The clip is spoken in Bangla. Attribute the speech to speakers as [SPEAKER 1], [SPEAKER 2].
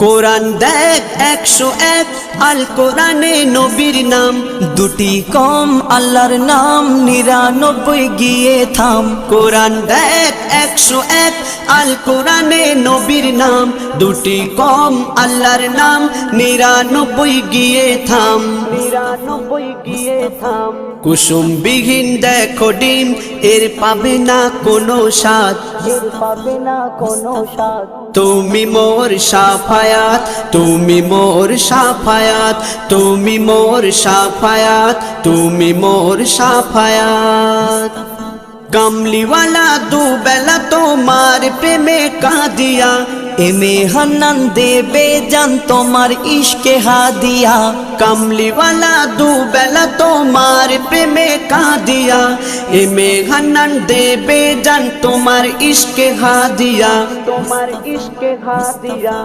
[SPEAKER 1] কোরআন দেখ 101 আল কোরআনে নবীর নাম,
[SPEAKER 2] দুটি কম আল্লাহর নাম 99 গিয়ে থাম।
[SPEAKER 1] কোরআন দেখ 101 আল কোরআনে নবীর নাম, দুটি কম আল্লাহর নাম 99 গিয়ে থাম, 99 গিয়ে থাম। কুসুমবিহীন দেখো ডিম, এর পাবে না কোনো স্বাদ,
[SPEAKER 2] এর পাবে না কোনো স্বাদ।
[SPEAKER 1] তুমি মোর শাফায়াত, তুমি মোর শাফায়াত, তুমি মোর শাফায়াত, তুমি মোর শাফায়াত। কামলিওয়ালা দুবেলা তোমার প্রেমে কাঁদিয়া,
[SPEAKER 2] এমে হান্নান দেবে জান তোমার ইশকে হাদিয়া।
[SPEAKER 1] কামলিওয়ালা দুবেলা তোমার প্রেমে কাঁদিয়া, এমে হান্নান দেবে জান তোমার ইশকে হাদিয়া, তোমার ইশকে হাদিয়া।